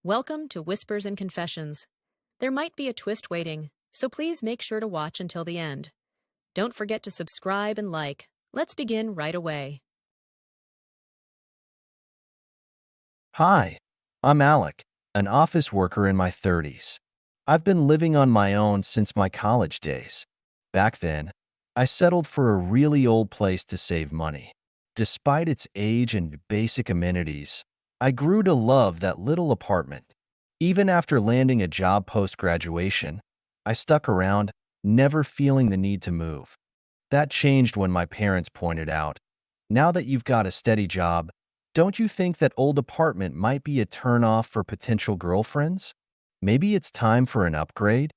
Welcome to Whispers and Confessions. There might be a twist waiting, so please make sure to watch until the end. Don't forget to subscribe and like. Let's begin right away. Hi, I'm Alec, an office worker in my 30s. I've been living on my own since my college days. Back then, I settled for a really old place to save money. Despite its age and basic amenities, I grew to love that little apartment. Even after landing a job post-graduation, I stuck around, never feeling the need to move. That changed when my parents pointed out, now that you've got a steady job, don't you think that old apartment might be a turn-off for potential girlfriends? Maybe it's time for an upgrade?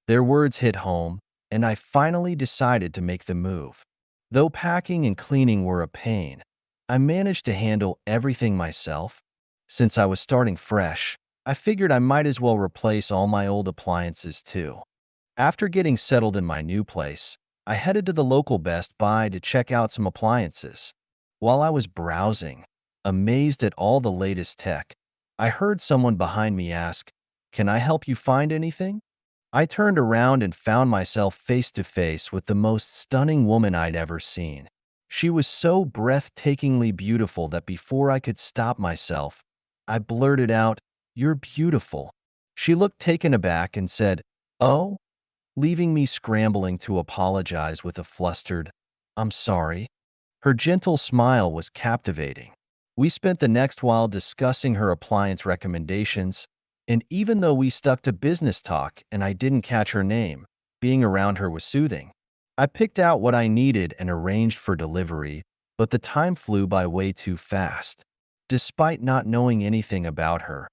Their words hit home, and I finally decided to make the move. Though packing and cleaning were a pain, I managed to handle everything myself. Since I was starting fresh, I figured I might as well replace all my old appliances too. After getting settled in my new place, I headed to the local Best Buy to check out some appliances. While I was browsing, amazed at all the latest tech, I heard someone behind me ask, "Can I help you find anything?" I turned around and found myself face to face with the most stunning woman I'd ever seen. She was so breathtakingly beautiful that before I could stop myself, I blurted out, "You're beautiful." She looked taken aback and said, "Oh?" leaving me scrambling to apologize with a flustered, "I'm sorry." Her gentle smile was captivating. We spent the next while discussing her appliance recommendations, and even though we stuck to business talk and I didn't catch her name, being around her was soothing. I picked out what I needed and arranged for delivery, but the time flew by way too fast. Despite not knowing anything about her,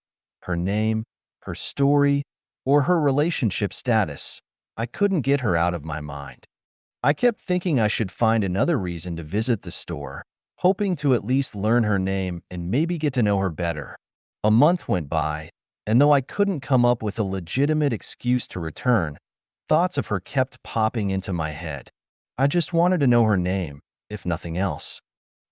her name, her story, or her relationship status, I couldn't get her out of my mind. I kept thinking I should find another reason to visit the store, hoping to at least learn her name and maybe get to know her better. A month went by, and though I couldn't come up with a legitimate excuse to return, thoughts of her kept popping into my head. I just wanted to know her name, if nothing else.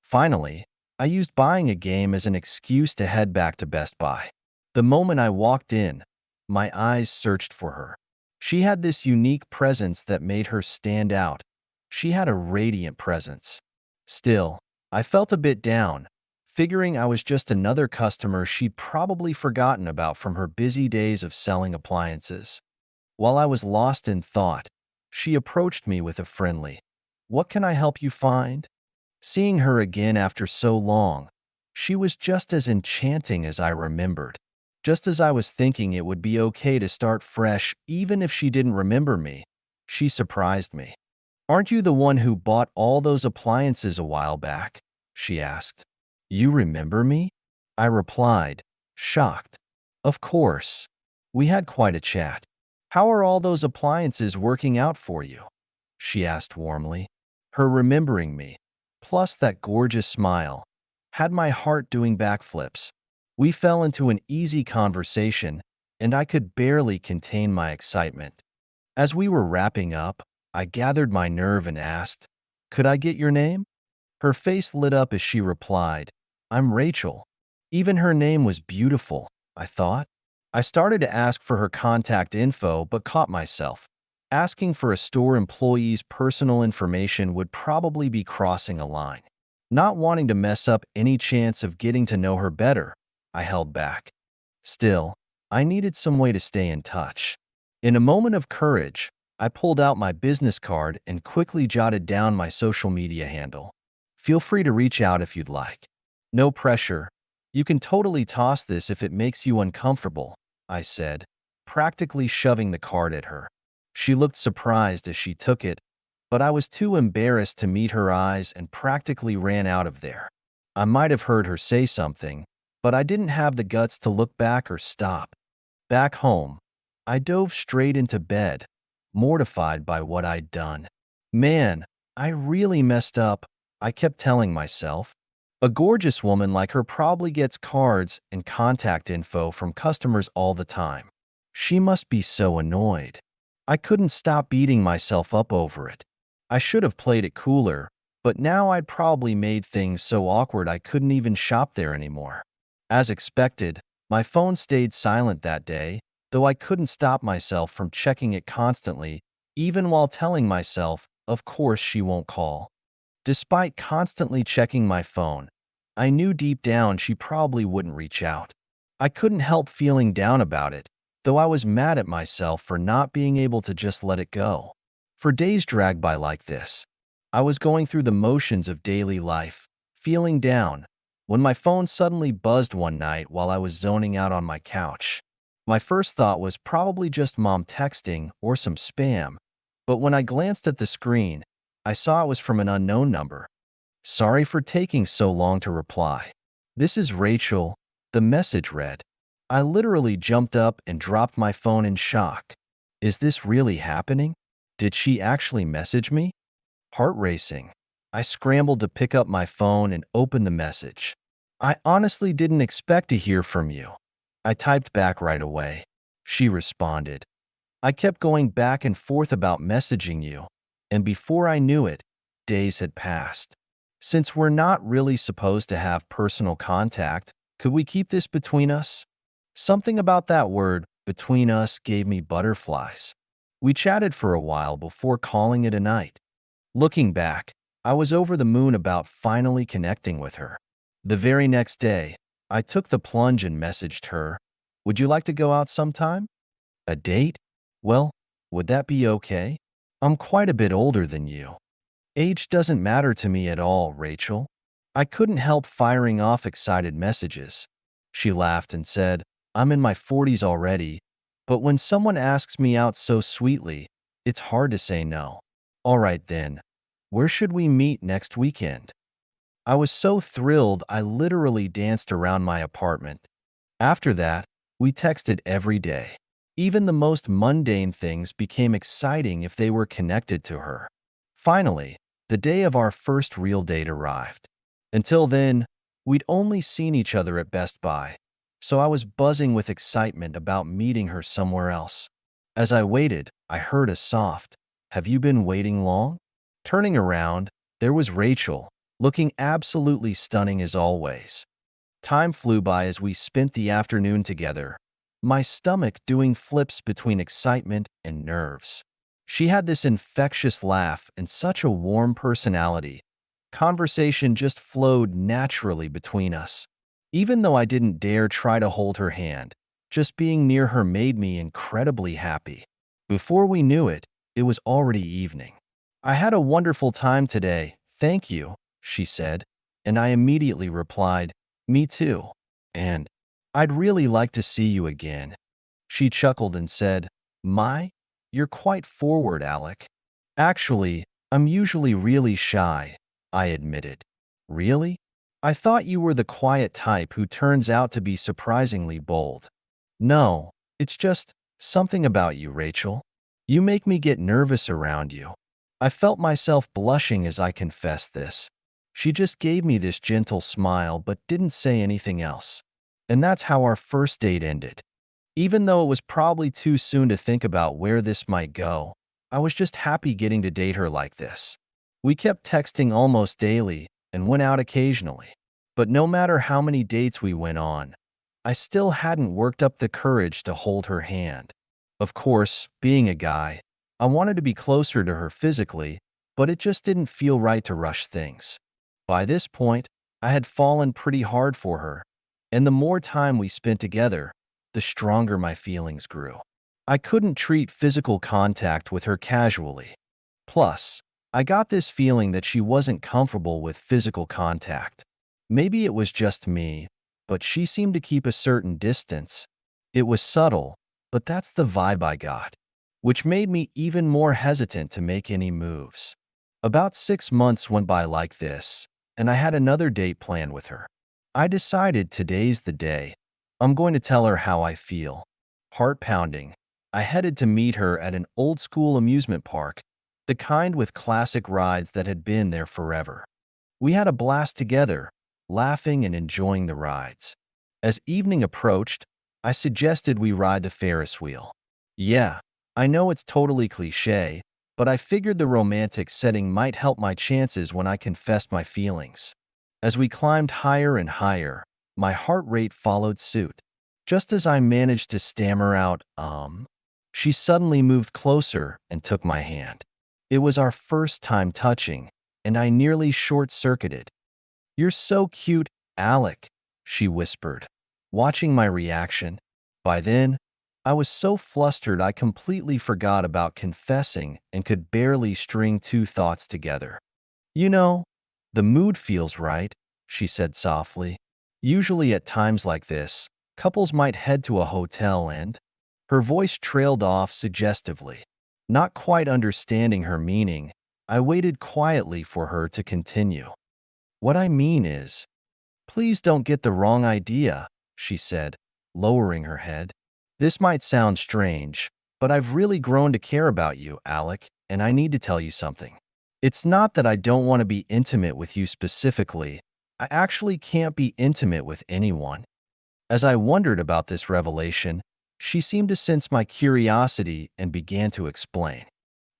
Finally, I used buying a game as an excuse to head back to Best Buy. The moment I walked in, my eyes searched for her. She had this unique presence that made her stand out. She had a radiant presence. Still, I felt a bit down, figuring I was just another customer she'd probably forgotten about from her busy days of selling appliances. While I was lost in thought, she approached me with a friendly, "What can I help you find?" Seeing her again after so long, she was just as enchanting as I remembered. Just as I was thinking it would be okay to start fresh even if she didn't remember me, she surprised me. "Aren't you the one who bought all those appliances a while back?" she asked. "You remember me?" I replied, shocked. "Of course. We had quite a chat. How are all those appliances working out for you?" she asked warmly. Her remembering me, plus that gorgeous smile, had my heart doing backflips. We fell into an easy conversation, and I could barely contain my excitement. As we were wrapping up, I gathered my nerve and asked, "Could I get your name?" Her face lit up as she replied, "I'm Rachel." Even her name was beautiful, I thought. I started to ask for her contact info but caught myself. Asking for a store employee's personal information would probably be crossing a line. Not wanting to mess up any chance of getting to know her better, I held back. Still, I needed some way to stay in touch. In a moment of courage, I pulled out my business card and quickly jotted down my social media handle. "Feel free to reach out if you'd like. No pressure. You can totally toss this if it makes you uncomfortable," I said, practically shoving the card at her. She looked surprised as she took it, but I was too embarrassed to meet her eyes and practically ran out of there. I might have heard her say something, but I didn't have the guts to look back or stop. Back home, I dove straight into bed, mortified by what I'd done. Man, I really messed up, I kept telling myself. A gorgeous woman like her probably gets cards and contact info from customers all the time. She must be so annoyed. I couldn't stop beating myself up over it. I should have played it cooler, but now I'd probably made things so awkward I couldn't even shop there anymore. As expected, My phone stayed silent that day, though I couldn't stop myself from checking it constantly, even while telling myself, of course she won't call. Despite constantly checking my phone, I knew deep down she probably wouldn't reach out. I couldn't help feeling down about it, though I was mad at myself for not being able to just let it go. For days dragged by like this, I was going through the motions of daily life, feeling down, when my phone suddenly buzzed one night while I was zoning out on my couch. My first thought was probably just mom texting or some spam, but when I glanced at the screen, I saw it was from an unknown number. Sorry for taking so long to reply. This is Rachel, the message read. I literally jumped up and dropped my phone in shock. Is this really happening? Did she actually message me? Heart racing. I scrambled to pick up my phone and open the message. I honestly didn't expect to hear from you. I typed back right away. She responded. I kept going back and forth about messaging you, and before I knew it, days had passed. Since we're not really supposed to have personal contact, could we keep this between us? Something about that word, between us, gave me butterflies. We chatted for a while before calling it a night. Looking back, I was over the moon about finally connecting with her. The very next day, I took the plunge and messaged her, would you like to go out sometime? A date? Well, would that be okay? I'm quite a bit older than you. Age doesn't matter to me at all, Rachel. I couldn't help firing off excited messages. She laughed and said, I'm in my 40s already, but when someone asks me out so sweetly, it's hard to say no. All right then, where should we meet next weekend? I was so thrilled I literally danced around my apartment. After that, we texted every day. Even the most mundane things became exciting if they were connected to her. Finally, the day of our first real date arrived. Until then, we'd only seen each other at Best Buy, so I was buzzing with excitement about meeting her somewhere else. As I waited, I heard a soft, have you been waiting long? Turning around, there was Rachel, looking absolutely stunning as always. Time flew by as we spent the afternoon together, my stomach doing flips between excitement and nerves. She had this infectious laugh and such a warm personality. Conversation just flowed naturally between us. Even though I didn't dare try to hold her hand, just being near her made me incredibly happy. Before we knew it, it was already evening. I had a wonderful time today, thank you, she said, and I immediately replied, me too. And I'd really like to see you again. She chuckled and said, you're quite forward, Alec. Actually, I'm usually really shy, I admitted. Really? I thought you were the quiet type who turns out to be surprisingly bold. No, it's just something about you, Rachel. You make me get nervous around you. I felt myself blushing as I confessed this. She just gave me this gentle smile but didn't say anything else. And that's how our first date ended. Even though it was probably too soon to think about where this might go, I was just happy getting to date her like this. We kept texting almost daily and went out occasionally. But no matter how many dates we went on, I still hadn't worked up the courage to hold her hand. Of course, being a guy, I wanted to be closer to her physically, but it just didn't feel right to rush things. By this point, I had fallen pretty hard for her, and the more time we spent together, the stronger my feelings grew. I couldn't treat physical contact with her casually. Plus, I got this feeling that she wasn't comfortable with physical contact. Maybe it was just me, but she seemed to keep a certain distance. It was subtle, but that's the vibe I got, which made me even more hesitant to make any moves. About 6 months went by like this, and I had another date planned with her. I decided today's the day. I'm going to tell her how I feel. Heart pounding, I headed to meet her at an old school amusement park, the kind with classic rides that had been there forever. We had a blast together, laughing and enjoying the rides. As evening approached, I suggested we ride the Ferris wheel. Yeah, I know it's totally cliche, but I figured the romantic setting might help my chances when I confessed my feelings. As we climbed higher and higher, my heart rate followed suit. Just as I managed to stammer out, she suddenly moved closer and took my hand. It was our first time touching, and I nearly short-circuited. "You're so cute, Alec," she whispered, watching my reaction. By then, I was so flustered I completely forgot about confessing and could barely string two thoughts together. "You know, the mood feels right," she said softly. "Usually at times like this, couples might head to a hotel and—" Her voice trailed off suggestively. Not quite understanding her meaning, I waited quietly for her to continue. "What I mean is, please don't get the wrong idea," she said, lowering her head. "This might sound strange, but I've really grown to care about you, Alec, and I need to tell you something. It's not that I don't want to be intimate with you specifically. I actually can't be intimate with anyone." As I wondered about this revelation, she seemed to sense my curiosity and began to explain.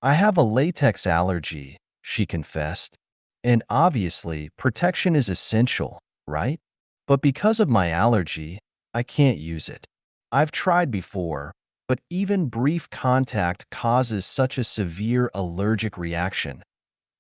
"I have a latex allergy," she confessed. "And obviously, protection is essential, right? But because of my allergy, I can't use it. I've tried before, but even brief contact causes such a severe allergic reaction.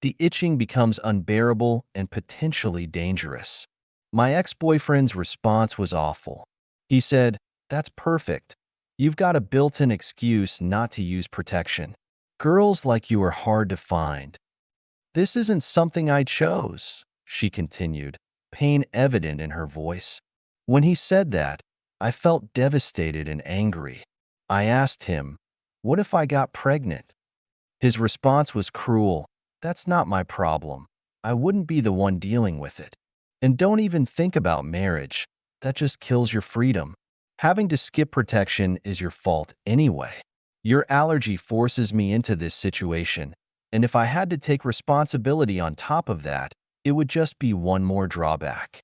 The itching becomes unbearable and potentially dangerous." My ex-boyfriend's response was awful. He said, "That's perfect. You've got a built-in excuse not to use protection. Girls like you are hard to find." "This isn't something I chose," she continued, pain evident in her voice. When he said that, I felt devastated and angry. I asked him, "What if I got pregnant?" His response was cruel. "That's not my problem. I wouldn't be the one dealing with it. And don't even think about marriage. That just kills your freedom. Having to skip protection is your fault anyway. Your allergy forces me into this situation, and if I had to take responsibility on top of that, it would just be one more drawback."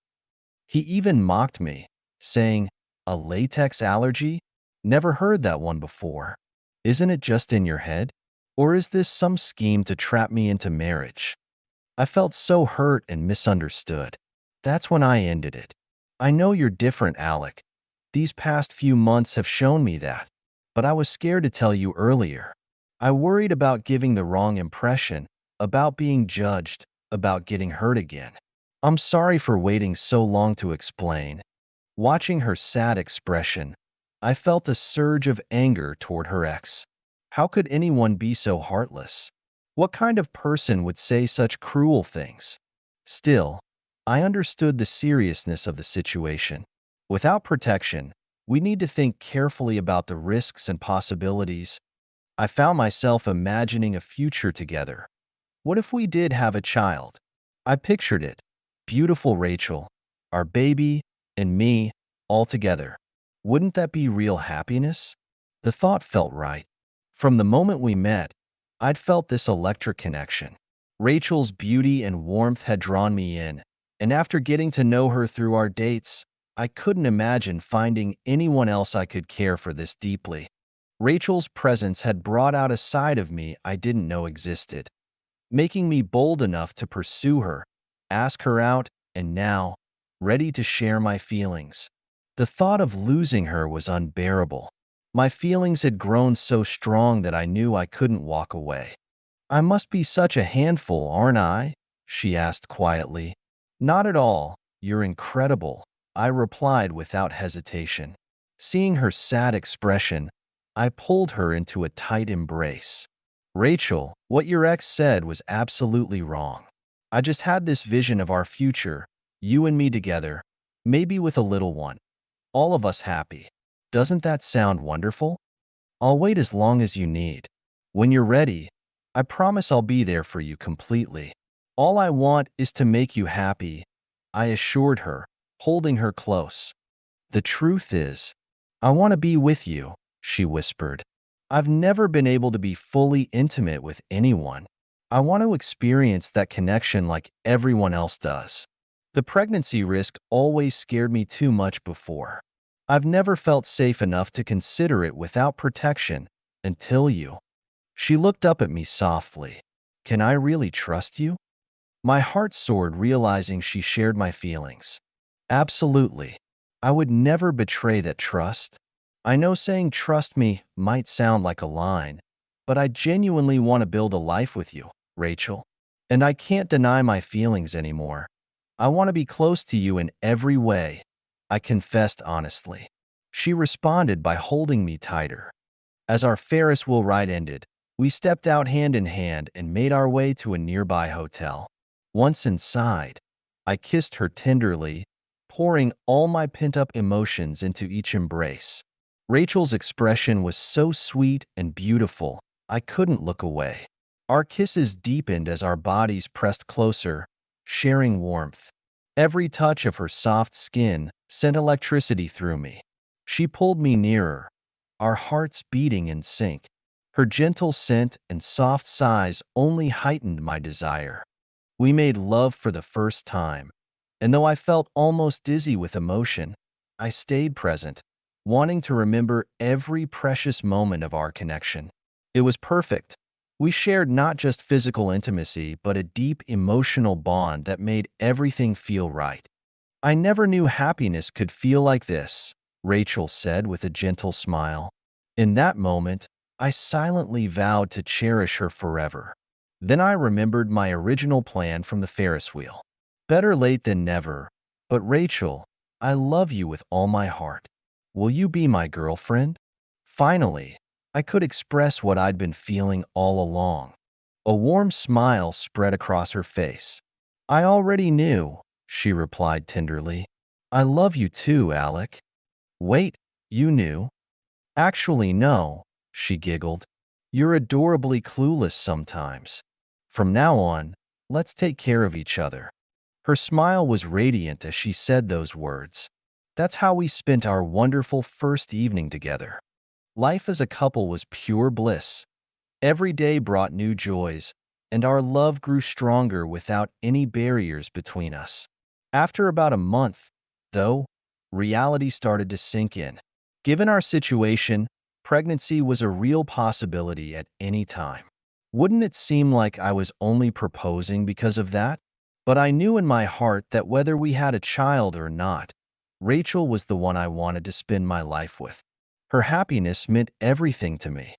He even mocked me, saying, "A latex allergy? Never heard that one before. Isn't it just in your head? Or is this some scheme to trap me into marriage?" I felt so hurt and misunderstood. That's when I ended it. "I know you're different, Alec. These past few months have shown me that. But I was scared to tell you earlier. I worried about giving the wrong impression, about being judged, about getting hurt again. I'm sorry for waiting so long to explain." Watching her sad expression, I felt a surge of anger toward her ex. How could anyone be so heartless? What kind of person would say such cruel things? Still, I understood the seriousness of the situation. Without protection, we need to think carefully about the risks and possibilities. I found myself imagining a future together. What if we did have a child? I pictured it. Beautiful Rachel, our baby, and me, all together. Wouldn't that be real happiness? The thought felt right. From the moment we met, I'd felt this electric connection. Rachel's beauty and warmth had drawn me in, and after getting to know her through our dates, I couldn't imagine finding anyone else I could care for this deeply. Rachel's presence had brought out a side of me I didn't know existed, making me bold enough to pursue her, ask her out, and now, ready to share my feelings. The thought of losing her was unbearable. My feelings had grown so strong that I knew I couldn't walk away. "I must be such a handful, aren't I?" she asked quietly. "Not at all. You're incredible," I replied without hesitation. Seeing her sad expression, I pulled her into a tight embrace. "Rachel, what your ex said was absolutely wrong. I just had this vision of our future, you and me together, maybe with a little one. All of us happy. Doesn't that sound wonderful? I'll wait as long as you need. When you're ready, I promise I'll be there for you completely. All I want is to make you happy," I assured her, holding her close. "The truth is, I want to be with you," she whispered. "I've never been able to be fully intimate with anyone. I want to experience that connection like everyone else does. The pregnancy risk always scared me too much before. I've never felt safe enough to consider it without protection until you." She looked up at me softly. "Can I really trust you?" My heart soared realizing she shared my feelings. "Absolutely. I would never betray that trust. I know saying trust me might sound like a line, but I genuinely want to build a life with you, Rachel. And I can't deny my feelings anymore. I want to be close to you in every way, I confessed honestly. She responded by holding me tighter. As our Ferris wheel ride ended, we stepped out hand in hand and made our way to a nearby hotel. Once inside, I kissed her tenderly, pouring all my pent-up emotions into each embrace. Rachel's expression was so sweet and beautiful, I couldn't look away. Our kisses deepened as our bodies pressed closer, sharing warmth. Every touch of her soft skin sent electricity through me. She pulled me nearer, our hearts beating in sync. Her gentle scent and soft sighs only heightened my desire. We made love for the first time, and though I felt almost dizzy with emotion, I stayed present, wanting to remember every precious moment of our connection. It was perfect. We shared not just physical intimacy, but a deep emotional bond that made everything feel right. I never knew happiness could feel like this, Rachel said with a gentle smile. In that moment, I silently vowed to cherish her forever. Then I remembered my original plan from the Ferris wheel. Better late than never, but Rachel, I love you with all my heart. Will you be my girlfriend? Finally, I could express what I'd been feeling all along. A warm smile spread across her face. I already knew, she replied tenderly. I love you too, Alec. Wait, you knew? Actually, no, she giggled. You're adorably clueless sometimes. From now on, let's take care of each other. Her smile was radiant as she said those words. That's how we spent our wonderful first evening together. Life as a couple was pure bliss. Every day brought new joys, and our love grew stronger without any barriers between us. After about a month, though, reality started to sink in. Given our situation, pregnancy was a real possibility at any time. Wouldn't it seem like I was only proposing because of that? But I knew in my heart that whether we had a child or not, Rachel was the one I wanted to spend my life with. Her happiness meant everything to me.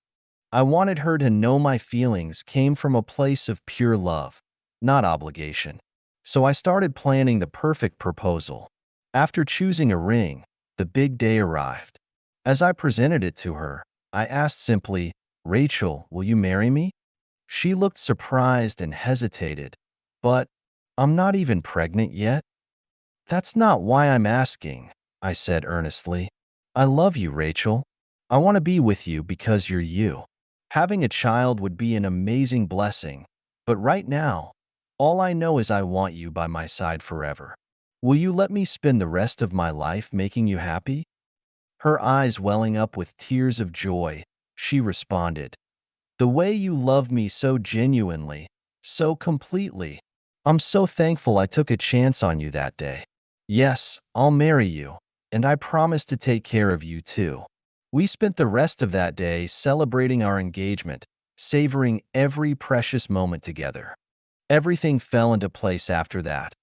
I wanted her to know my feelings came from a place of pure love, not obligation. So I started planning the perfect proposal. After choosing a ring, the big day arrived. As I presented it to her, I asked simply, Rachel, will you marry me? She looked surprised and hesitated. But I'm not even pregnant yet. That's not why I'm asking, I said earnestly. I love you, Rachel. I want to be with you because you're you. Having a child would be an amazing blessing, but right now, all I know is I want you by my side forever. Will you let me spend the rest of my life making you happy? Her eyes welling up with tears of joy, she responded, the way you love me so genuinely, so completely. I'm so thankful I took a chance on you that day. Yes, I'll marry you, and I promise to take care of you too. We spent the rest of that day celebrating our engagement, savoring every precious moment together. Everything fell into place after that.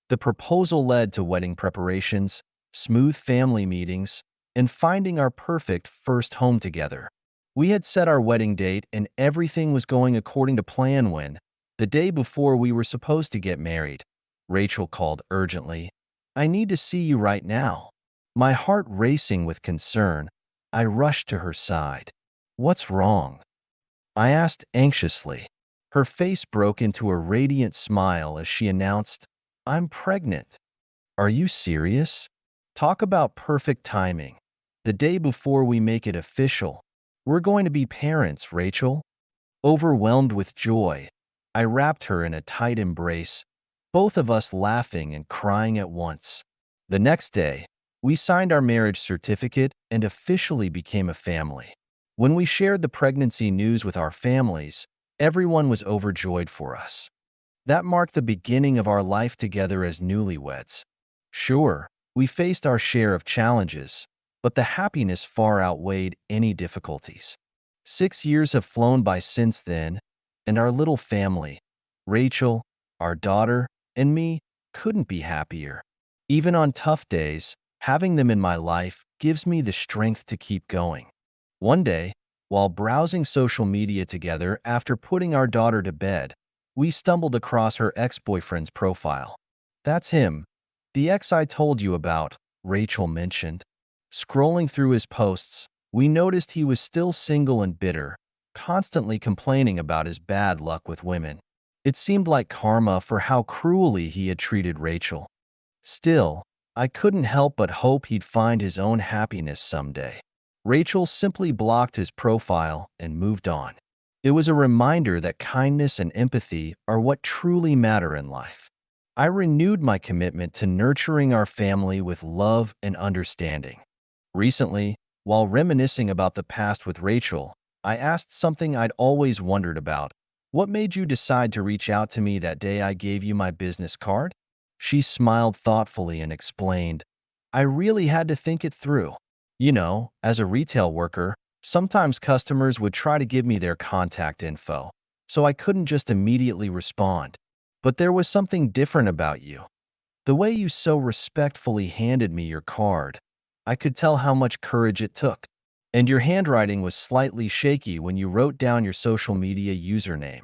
The proposal led to wedding preparations, smooth family meetings, and finding our perfect first home together. We had set our wedding date and everything was going according to plan when, the day before we were supposed to get married, Rachel called urgently, I need to see you right now. My heart racing with concern, I rushed to her side. What's wrong? I asked anxiously. Her face broke into a radiant smile as she announced, I'm pregnant. Are you serious? Talk about perfect timing. The day before we make it official, we're going to be parents, Rachel. Overwhelmed with joy, I wrapped her in a tight embrace, both of us laughing and crying at once. The next day, we signed our marriage certificate and officially became a family. When we shared the pregnancy news with our families, everyone was overjoyed for us. That marked the beginning of our life together as newlyweds. Sure, we faced our share of challenges, but the happiness far outweighed any difficulties. 6 years have flown by since then, and our little family, Rachel, our daughter, and me, couldn't be happier. Even on tough days, Having them in my life gives me the strength to keep going. One day, while browsing social media together after putting our daughter to bed, we stumbled across her ex-boyfriend's profile. That's him, the ex I told you about, Rachel mentioned. Scrolling through his posts, we noticed he was still single and bitter, constantly complaining about his bad luck with women. It seemed like karma for how cruelly he had treated Rachel. Still, I couldn't help but hope he'd find his own happiness someday. Rachel simply blocked his profile and moved on. It was a reminder that kindness and empathy are what truly matter in life. I renewed my commitment to nurturing our family with love and understanding. Recently, while reminiscing about the past with Rachel, I asked something I'd always wondered about. What made you decide to reach out to me that day I gave you my business card? She smiled thoughtfully and explained, I really had to think it through. As a retail worker, sometimes customers would try to give me their contact info, so I couldn't just immediately respond. But there was something different about you. The way you so respectfully handed me your card, I could tell how much courage it took. And your handwriting was slightly shaky when you wrote down your social media username.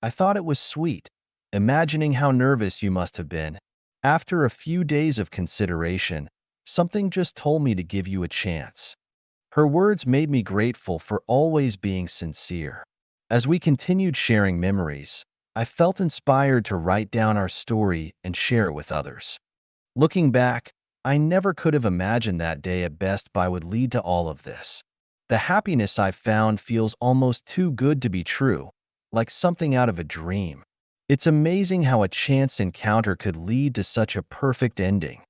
I thought it was sweet, imagining how nervous you must have been. After a few days of consideration, something just told me to give you a chance. Her words made me grateful for always being sincere. As we continued sharing memories, I felt inspired to write down our story and share it with others. Looking back, I never could have imagined that day at Best Buy would lead to all of this. The happiness I found feels almost too good to be true, like something out of a dream. It's amazing how a chance encounter could lead to such a perfect ending.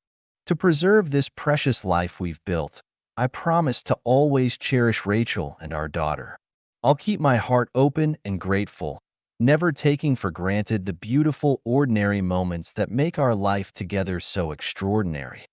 To preserve this precious life we've built, I promise to always cherish Rachel and our daughter. I'll keep my heart open and grateful, never taking for granted the beautiful, ordinary moments that make our life together so extraordinary.